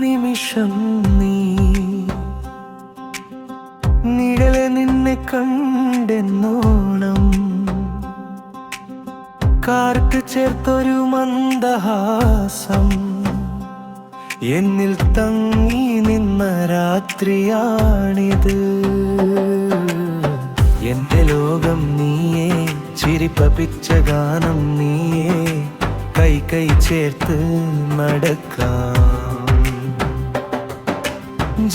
നിമിഷം നീ നിഴലെ നിന്നെ കണ്ടെന്നോണം കാർത്ത് ചേർത്തൊരു മന്ദഹാസം എന്നിൽ തങ്ങി നിന്ന രാത്രിയാണിത്. എന്റെ ലോകം നീയേ, ചിരിപ്പപിച്ച ഗാനം നീയേ, കൈ കൈ ചേർത്ത് നടക്കാം.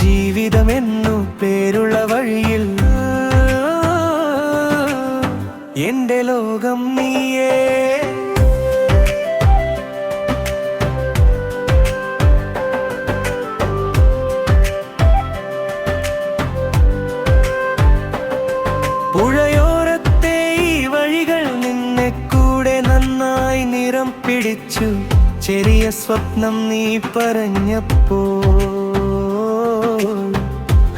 ജീവിതമെന്നു പേരുള്ള വഴിയിൽ എന്റെ ലോകം നീയേ. പുഴയോരത്തെ ഈ വഴികൾ നിന്നെ കൂടെ നന്നായി നിറം പിടിച്ചു. ചെറിയ സ്വപ്നം നീ പറഞ്ഞപ്പോൾ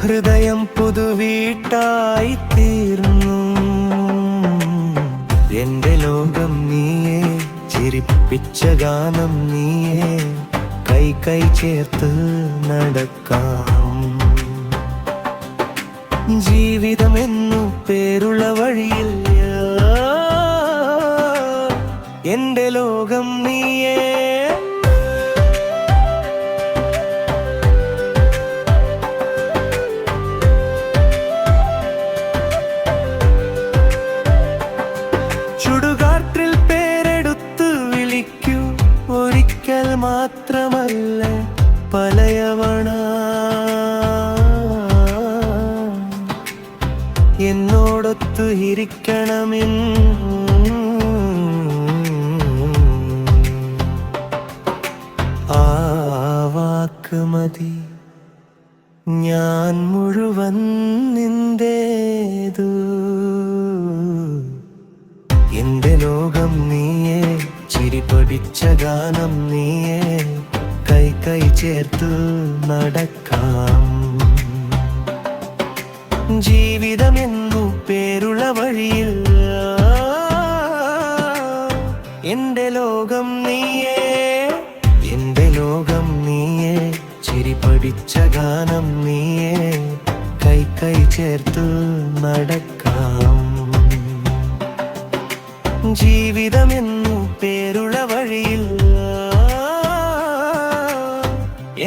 ഹൃദയം പുതുവീട്ടായി തീർന്നു. എന്റെ ലോകം നീയേ, ചിരിപ്പിച്ച ഗാനം നീയേ, കൈ കൈ ചേർത്ത് നടക്കാം. ജീവിതമെന്നു പേരുള്ള വഴിയിൽ എന്റെ ലോകം നീയേ. ചുടുകാറ്റിൽ പേരെടുത്ത് വിളിക്കൂ, ഒരിക്കൽ മാത്രമല്ല പലയവണ. എന്നോടൊത്തു ഇരിക്കണമെന്ന് ആ വാക്ക് മതി. ഞാൻ മുഴുവൻ നിന്റേതു. എന്റെ ലോകം നീയേ, ചിരിപൊടിച്ച ഗാനം നീയേ, കൈ കൈ ചേർത്ത് നടക്കാം. ജീവിതമെന്നു പേരുള്ള വഴിയിൽ എന്റെ ലോകം നീയേ. എന്റെ ലോകം നീയേ, ചിരിപൊടിച്ച ഗാനം നീയേ, കൈ കൈ ചേർത്ത് നടക്കാം. ജീവിതമെന്നു പേരുള്ള വഴിയിൽ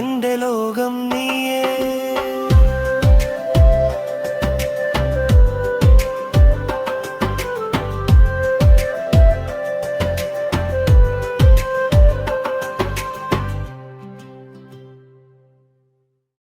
എന്റെ ലോകം നീയേ.